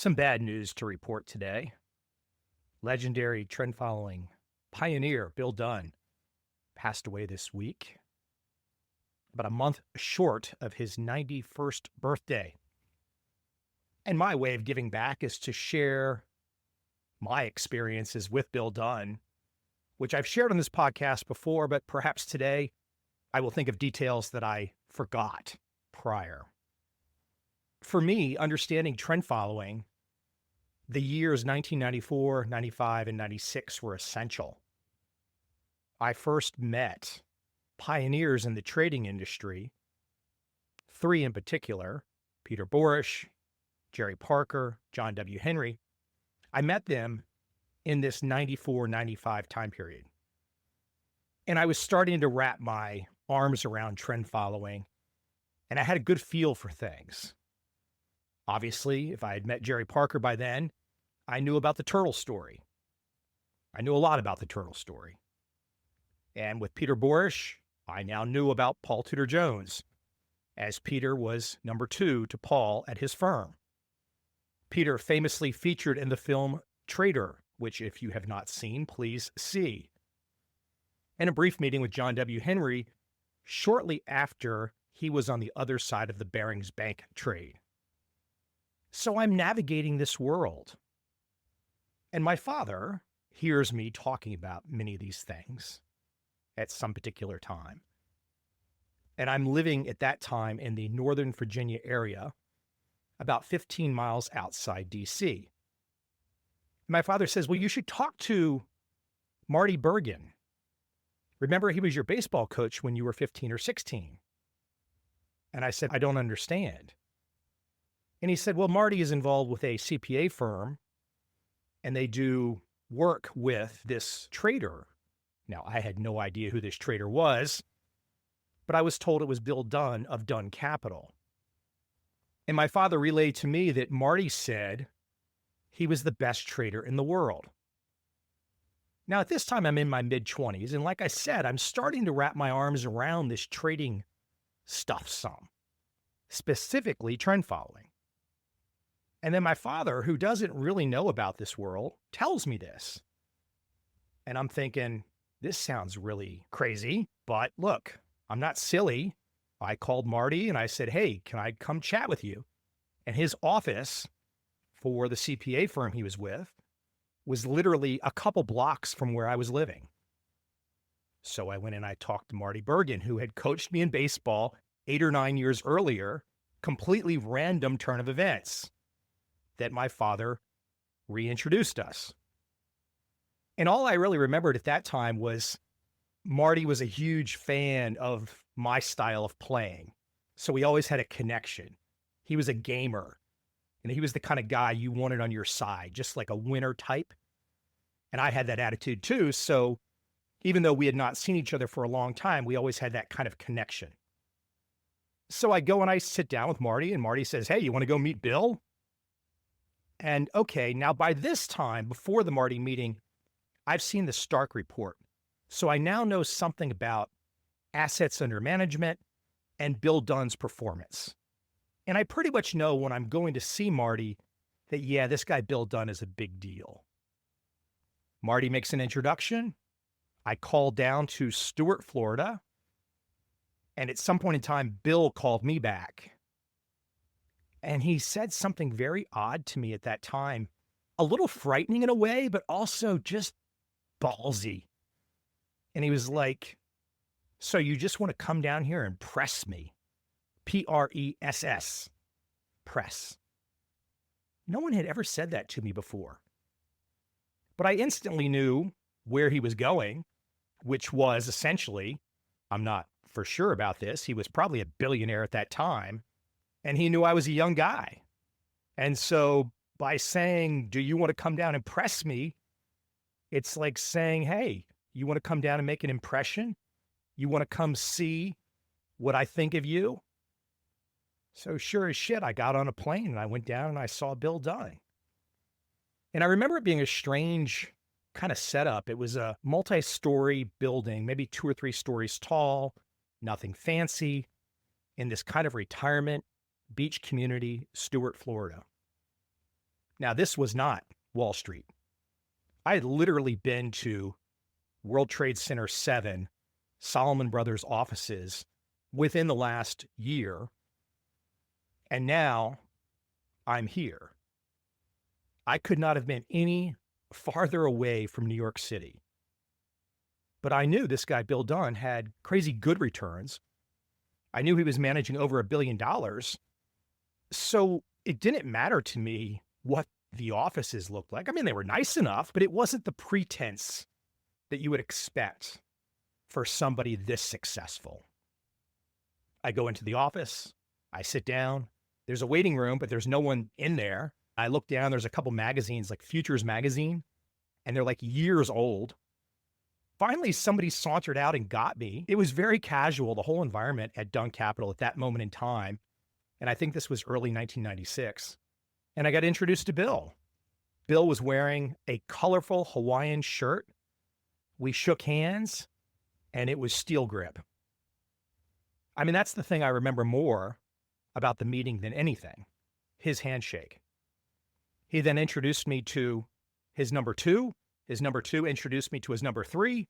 Some bad news to report today. Legendary trend following pioneer Bill Dunn passed away this week, about a month short of his 91st birthday. And my way of giving back is to share my experiences with Bill Dunn, which I've shared on this podcast before, but perhaps today I will think of details that I forgot prior. For me, understanding trend following, the years 1994, 95, and 96 were essential. I first met pioneers in the trading industry, three in particular, Peter Borish, Jerry Parker, John W. Henry. I met them in this 94, 95 time period. And I was starting to wrap my arms around trend following, and I had a good feel for things. Obviously, if I had met Jerry Parker by then, I knew about the turtle story. I knew a lot about the turtle story. And with Peter Borish, I now knew about Paul Tudor Jones, as Peter was number two to Paul at his firm. Peter famously featured in the film Trader, which if you have not seen, please see. And a brief meeting with John W. Henry shortly after he was on the other side of the Barings Bank trade. So I'm navigating this world. And my father hears me talking about many of these things at some particular time. And I'm living at that time in the Northern Virginia area, about 15 miles outside DC. My father says, well, you should talk to Marty Bergen. Remember, he was your baseball coach when you were 15 or 16. And I said, I don't understand. And he said, well, Marty is involved with a CPA firm, and they do work with this trader. Now, I had no idea who this trader was, but I was told it was Bill Dunn of Dunn Capital. And my father relayed to me that Marty said he was the best trader in the world. Now, at this time, I'm in my mid-20s, and like I said, I'm starting to wrap my arms around this trading stuff some, specifically trend following. And then my father, who doesn't really know about this world, tells me this. And I'm thinking, this sounds really crazy, but look, I'm not silly. I called Marty and I said, hey, can I come chat with you? And his office for the CPA firm he was with was literally a couple blocks from where I was living. So I went and I talked to Marty Bergen, who had coached me in baseball 8 or 9 years earlier, completely random turn of events that my father reintroduced us. And all I really remembered at that time was Marty was a huge fan of my style of playing. So we always had a connection. He was a gamer, and he was the kind of guy you wanted on your side, just like a winner type. And I had that attitude too. So even though we had not seen each other for a long time, we always had that kind of connection. So I go and I sit down with Marty, and Marty says, hey, you want to go meet Bill? And okay, now by this time, before the Marty meeting, I've seen the Stark report. So I now know something about assets under management and Bill Dunn's performance. And I pretty much know when I'm going to see Marty that, yeah, this guy Bill Dunn is a big deal. Marty makes an introduction. I call down to Stuart, Florida. And at some point in time, Bill called me back. And he said something very odd to me at that time, a little frightening in a way, but also just ballsy. And he was like, so you just want to come down here and press me? Press, press. No one had ever said that to me before. But I instantly knew where he was going, which was essentially, I'm not for sure about this, he was probably a billionaire at that time. And he knew I was a young guy. And so by saying, do you want to come down and press me? It's like saying, hey, you want to come down and make an impression? You want to come see what I think of you? So sure as shit, I got on a plane and I went down and I saw Bill Dunn. And I remember it being a strange kind of setup. It was a multi-story building, maybe 2 or 3 stories tall, nothing fancy, in this kind of retirement beach community, Stuart, Florida. Now, this was not Wall Street. I had literally been to World Trade Center 7, Solomon Brothers offices within the last year. And now I'm here. I could not have been any farther away from New York City. But I knew this guy, Bill Dunn, had crazy good returns. I knew he was managing over $1 billion. So it didn't matter to me what the offices looked like. I mean, they were nice enough, but it wasn't the pretense that you would expect for somebody this successful. I go into the office, I sit down, there's a waiting room, but there's no one in there. I look down, there's a couple magazines like Futures Magazine, and they're like years old. Finally, somebody sauntered out and got me. It was very casual, the whole environment at Dunn Capital at that moment in time. And I think this was early 1996. And I got introduced to Bill. Bill was wearing a colorful Hawaiian shirt. We shook hands, and it was steel grip. I mean, that's the thing I remember more about the meeting than anything, his handshake. He then introduced me to his number two. His number two introduced me to his number three.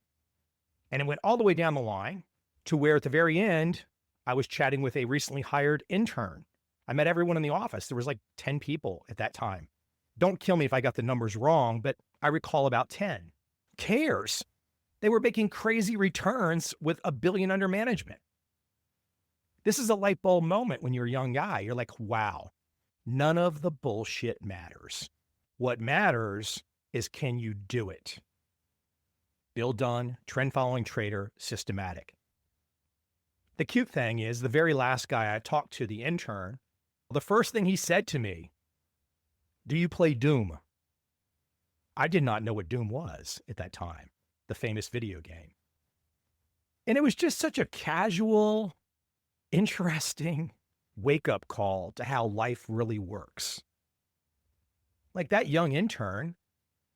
And it went all the way down the line to where at the very end, I was chatting with a recently hired intern. I met everyone in the office. There was like 10 people at that time. Don't kill me if I got the numbers wrong, but I recall about 10. Who cares? They were making crazy returns with $1 billion under management. This is a light bulb moment when you're a young guy. You're like, wow, none of the bullshit matters. What matters is, can you do it? Bill Dunn, trend following trader, systematic. The cute thing is the very last guy I talked to, the intern, the first thing he said to me, do you play Doom? I did not know what Doom was at that time, the famous video game. And it was just such a casual, interesting wake-up call to how life really works. Like that young intern,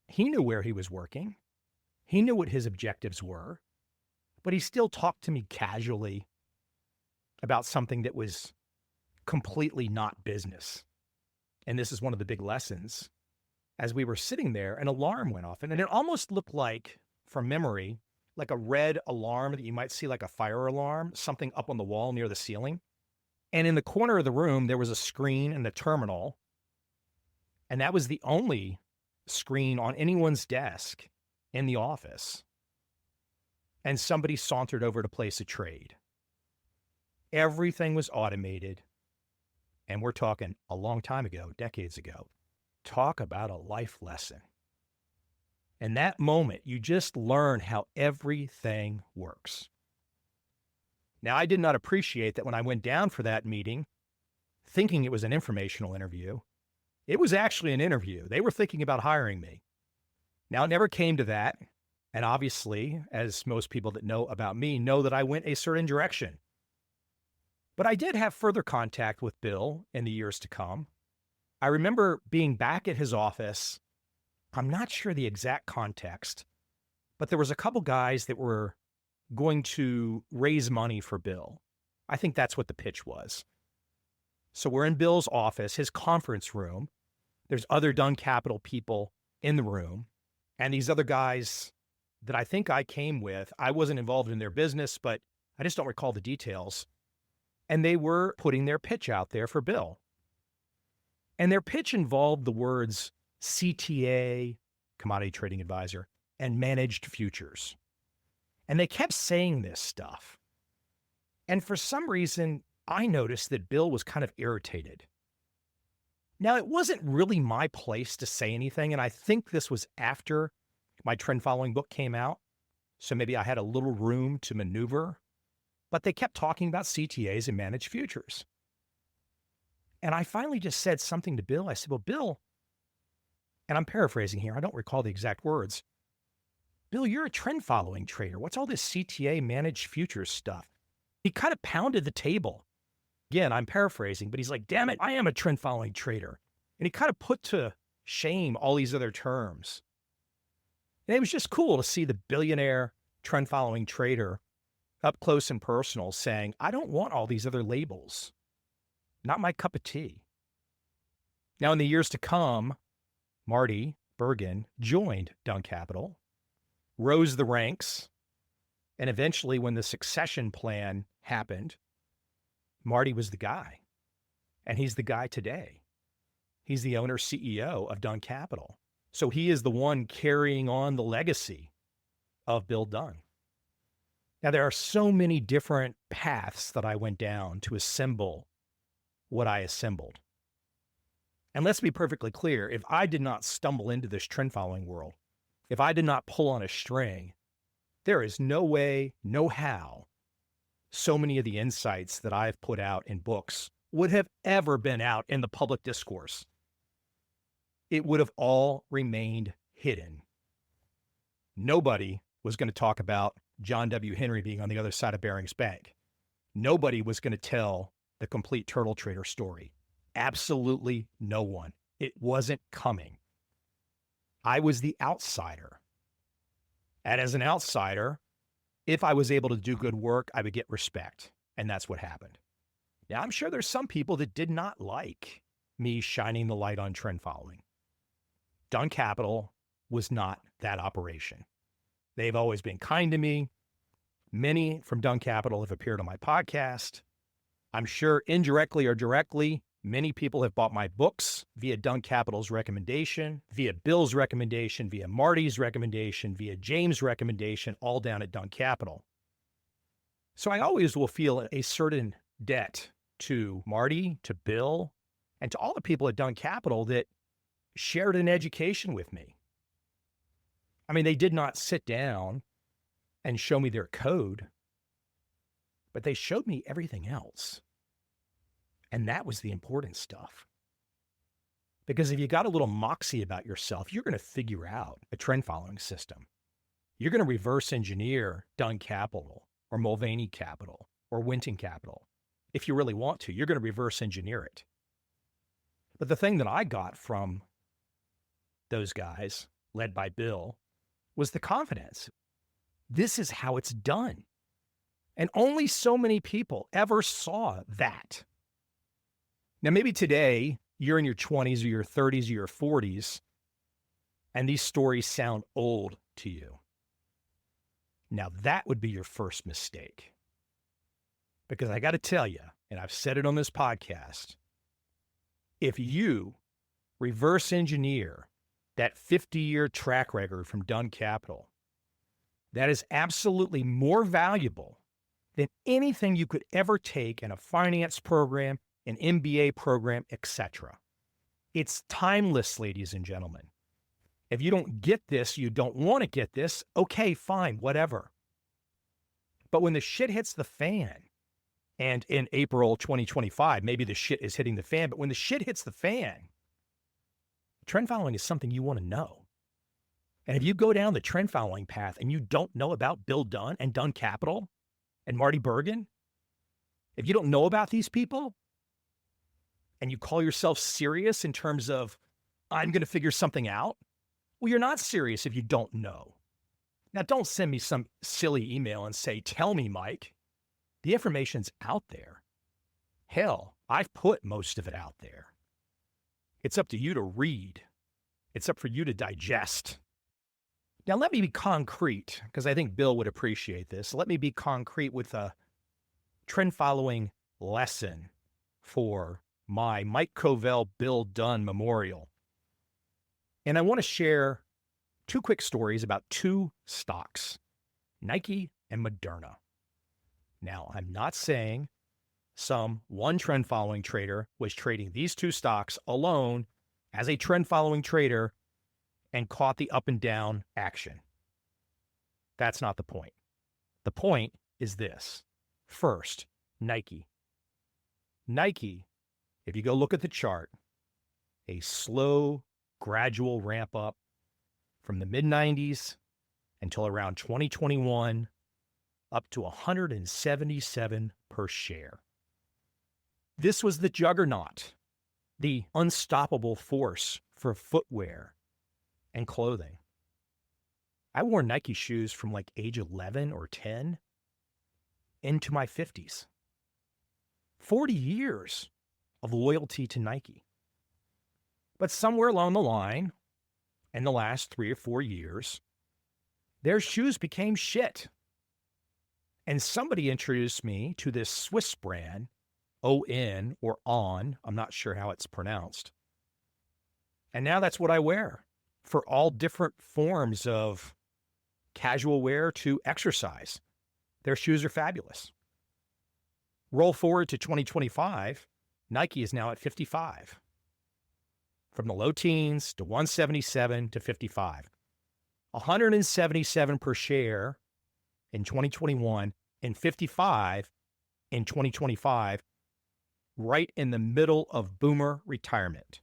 he knew where he was working. He knew what his objectives were, but he still talked to me casually about something that was completely not business. And this is one of the big lessons. As we were sitting there, an alarm went off, and it almost looked like, from memory, like a red alarm that you might see like a fire alarm, something up on the wall near the ceiling. And in the corner of the room, there was a screen and a terminal. And that was the only screen on anyone's desk in the office. And somebody sauntered over to place a trade. Everything was automated. And we're talking a long time ago, decades ago. Talk about a life lesson. In that moment, you just learn how everything works. Now, I did not appreciate that when I went down for that meeting, thinking it was an informational interview. It was actually an interview. They were thinking about hiring me. Now, it never came to that. And obviously, as most people that know about me know that I went a certain direction. But I did have further contact with Bill in the years to come. I remember being back at his office. I'm not sure the exact context, but there was a couple guys that were going to raise money for Bill. I think that's what the pitch was. So we're in Bill's office, his conference room. There's other Dunn Capital people in the room. And these other guys that I think I came with, I wasn't involved in their business, but I just don't recall the details. And they were putting their pitch out there for Bill. And their pitch involved the words CTA, commodity trading advisor, and managed futures. And they kept saying this stuff. And for some reason, I noticed that Bill was kind of irritated. Now, it wasn't really my place to say anything, and I think this was after my trend following book came out. So maybe I had a little room to maneuver. But they kept talking about CTAs and managed futures. And I finally just said something to Bill. I said, well, Bill, and I'm paraphrasing here, I don't recall the exact words. Bill, you're a trend following trader. What's all this CTA managed futures stuff? He kind of pounded the table. Again, I'm paraphrasing, but he's like, damn it, I am a trend following trader. And he kind of put to shame all these other terms. And it was just cool to see the billionaire trend following trader up close and personal saying, I don't want all these other labels. Not my cup of tea. Now, in the years to come, Marty Bergen joined Dunn Capital, rose the ranks, and eventually when the succession plan happened, Marty was the guy. And he's the guy today. He's the owner CEO of Dunn Capital. So he is the one carrying on the legacy of Bill Dunn. Now, there are so many different paths that I went down to assemble what I assembled. And let's be perfectly clear, if I did not stumble into this trend following world, if I did not pull on a string, there is no way, no how, so many of the insights that I've put out in books would have ever been out in the public discourse. It would have all remained hidden. Nobody was going to talk about John W. Henry being on the other side of Barings Bank. Nobody was going to tell the complete turtle trader story. Absolutely no one. It wasn't coming. I was the outsider. And as an outsider, if I was able to do good work, I would get respect. And that's what happened. Now, I'm sure there's some people that did not like me shining the light on trend following. Dunn Capital was not that operation. They've always been kind to me. Many from Dunn Capital have appeared on my podcast. I'm sure indirectly or directly, many people have bought my books via Dunn Capital's recommendation, via Bill's recommendation, via Marty's recommendation, via James' recommendation, all down at Dunn Capital. So I always will feel a certain debt to Marty, to Bill, and to all the people at Dunn Capital that shared an education with me. I mean, they did not sit down and show me their code, but they showed me everything else. And that was the important stuff. Because if you got a little moxie about yourself, you're going to figure out a trend following system. You're going to reverse engineer Dunn Capital or Mulvaney Capital or Winton Capital. If you really want to, you're going to reverse engineer it. But the thing that I got from those guys, led by Bill, was the confidence. This is how it's done. And only so many people ever saw that. Now, maybe today you're in your 20s or your 30s or your 40s, and these stories sound old to you. Now, that would be your first mistake. Because I got to tell you, and I've said it on this podcast, if you reverse engineer that 50-year track record from Dunn Capital, that is absolutely more valuable than anything you could ever take in a finance program, an MBA program, etc. It's timeless, ladies and gentlemen. If you don't get this, you don't want to get this, okay, fine, whatever. But when the shit hits the fan, and in April 2025, maybe the shit is hitting the fan, but when the shit hits the fan, trend following is something you want to know. And if you go down the trend following path and you don't know about Bill Dunn and Dunn Capital and Marty Bergen, if you don't know about these people and you call yourself serious in terms of, I'm going to figure something out, well, you're not serious if you don't know. Now, don't send me some silly email and say, tell me, Mike. The information's out there. Hell, I've put most of it out there. It's up to you to read. It's up for you to digest. Now, let me be concrete, because I think Bill would appreciate this. Let me be concrete with a trend following lesson for my Mike Covel Bill Dunn Memorial. And I want to share two quick stories about two stocks, Nike and Moderna. Now, I'm not saying some one trend following trader was trading these two stocks alone as a trend following trader and caught the up and down action. That's not the point. The point is this. First, Nike. Nike, if you go look at the chart, a slow, gradual ramp up from the mid-90s until around 2021, up to 177 per share. This was the juggernaut, the unstoppable force for footwear and clothing. I wore Nike shoes from like age 11 or 10 into my 50s. 40 years of loyalty to Nike. But somewhere along the line, in the last 3 or 4 years, their shoes became shit. And somebody introduced me to this Swiss brand, ON or On, I'm not sure how it's pronounced. And now that's what I wear for all different forms of casual wear to exercise. Their shoes are fabulous. Roll forward to 2025, Nike is now at 55. From the low teens to 177 to 55. 177 per share in 2021 and 55 in 2025, right in the middle of boomer retirement.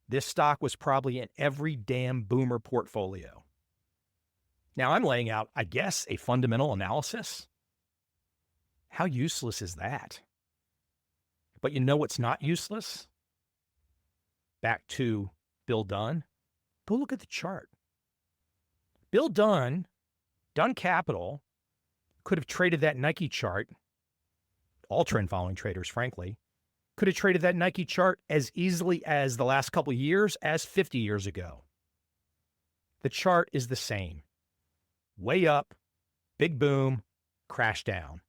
This stock was probably in every damn boomer portfolio. Now I'm laying out, I guess, a fundamental analysis. How useless is that? But you know what's not useless? Back to Bill Dunn. Go look at the chart. Bill Dunn, Dunn Capital, could have traded that Nike chart, all trend following traders, frankly, could have traded that Nike chart as easily as the last couple of years as 50 years ago. The chart is the same. Way up, big boom, crash down.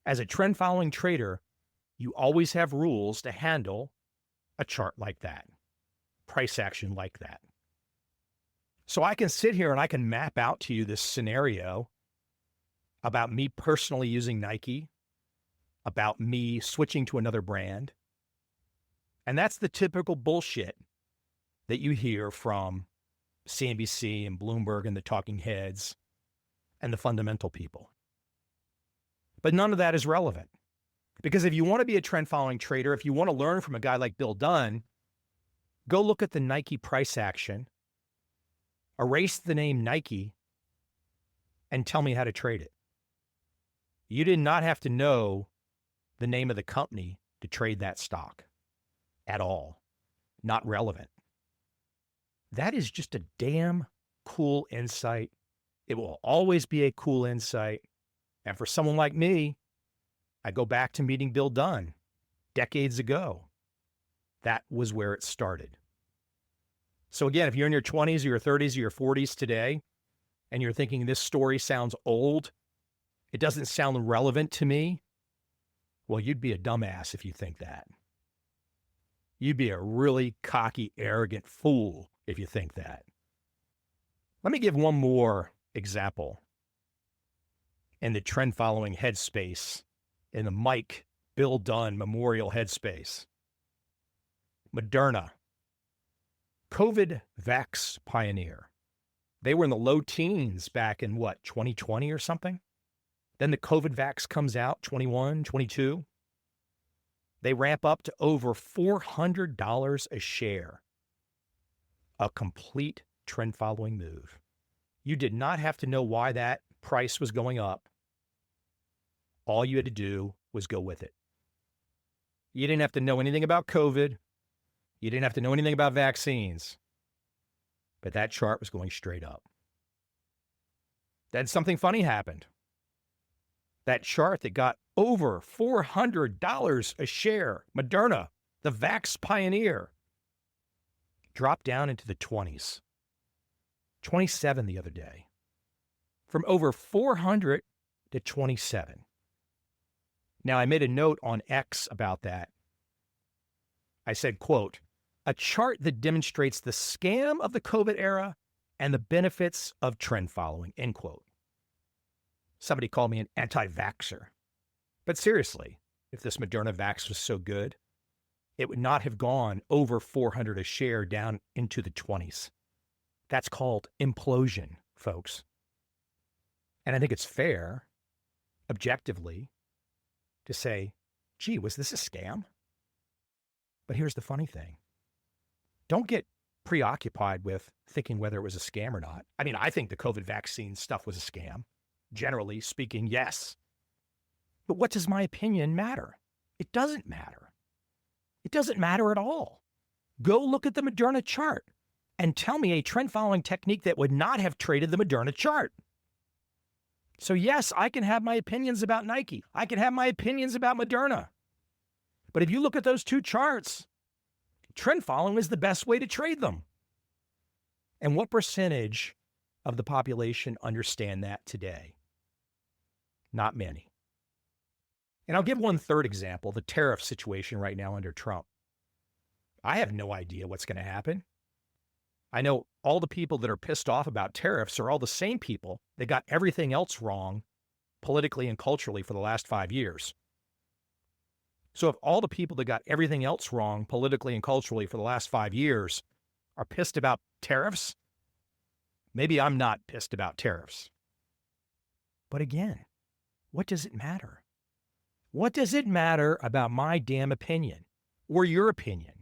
As a trend following trader, you always have rules to handle a chart like that, price action like that. So I can sit here and I can map out to you this scenario about me personally using Nike, about me switching to another brand. And that's the typical bullshit that you hear from CNBC and Bloomberg and the talking heads and the fundamental people. But none of that is relevant. Because if you want to be a trend following trader, if you want to learn from a guy like Bill Dunn, go look at the Nike price action, erase the name Nike, and tell me how to trade it. You did not have to know the name of the company to trade that stock at all. Not relevant. That is just a damn cool insight. It will always be a cool insight. And for someone like me, I go back to meeting Bill Dunn decades ago. That was where it started. So again, if you're in your 20s or your 30s or your 40s today, and you're thinking this story sounds old, it doesn't sound relevant to me, well, you'd be a dumbass if you think that. You'd be a really cocky, arrogant fool if you think that. Let me give one more example in the trend following headspace, in the Bill Dunn Memorial headspace. Moderna, COVID vax pioneer. They were in the low teens back in 2020 or something? Then the COVID vax comes out, 21, 22. They ramp up to over $400 a share. A complete trend following move. You did not have to know why that price was going up. All you had to do was go with it. You didn't have to know anything about COVID. You didn't have to know anything about vaccines. But that chart was going straight up. Then something funny happened. That chart that got over $400 a share, Moderna, the vax pioneer, dropped down into the 20s. 27 the other day. From over 400 to 27. Now, I made a note on X about that. I said, quote, a chart that demonstrates the scam of the COVID era and the benefits of trend following, end quote. Somebody called me an anti-vaxxer. But seriously, if this Moderna vax was so good, it would not have gone over 400 a share down into the 20s. That's called implosion, folks. And I think it's fair, objectively, to say, gee, was this a scam? But here's the funny thing. Don't get preoccupied with thinking whether it was a scam or not. I mean, I think the COVID vaccine stuff was a scam. Generally speaking, yes. But what does my opinion matter? It doesn't matter. It doesn't matter at all. Go look at the Moderna chart and tell me a trend following technique that would not have traded the Moderna chart. So yes, I can have my opinions about Nike. I can have my opinions about Moderna. But if you look at those two charts, trend following is the best way to trade them. And what percentage of the population understand that today? Not many. And I'll give one third example, the tariff situation right now under Trump. I have no idea what's going to happen. I know all the people that are pissed off about tariffs are all the same people that got everything else wrong politically and culturally for the last 5 years. So if all the people that got everything else wrong politically and culturally for the last 5 years are pissed about tariffs, maybe I'm not pissed about tariffs. But again, what does it matter? What does it matter about my damn opinion or your opinion?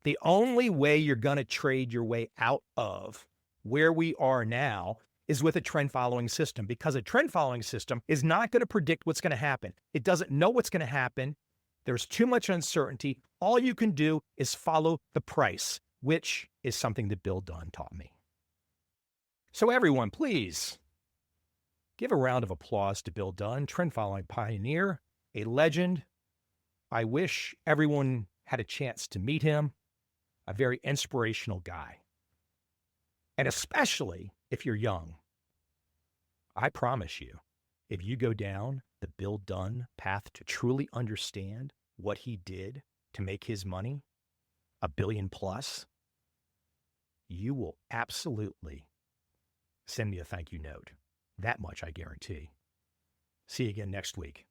The only way you're going to trade your way out of where we are now is with a trend following system, because a trend following system is not going to predict what's going to happen. It doesn't know what's going to happen. There's too much uncertainty. All you can do is follow the price, which is something that Bill Dunn taught me. So everyone, please give a round of applause to Bill Dunn, trend following pioneer, a legend. I wish everyone had a chance to meet him. A very inspirational guy. And especially if you're young, I promise you, if you go down the Bill Dunn path to truly understand what he did to make his money, $1 billion plus, you will absolutely send me a thank you note. That much I guarantee. See you again next week.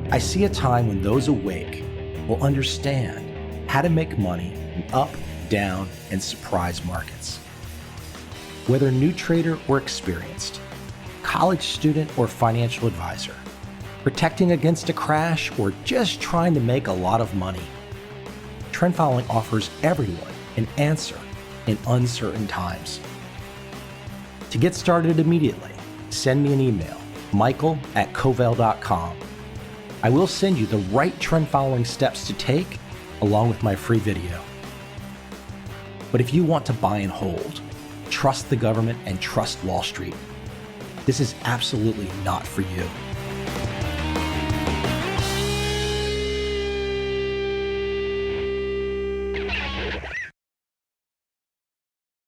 I see a time when those awake will understand how to make money in up, down, and surprise markets. Whether new trader or experienced, college student or financial advisor, protecting against a crash or just trying to make a lot of money, trend following offers everyone an answer in uncertain times. To get started immediately, send me an email, michael@covel.com. I will send you the right trend following steps to take along with my free video. But if you want to buy and hold, trust the government and trust Wall Street, this is absolutely not for you.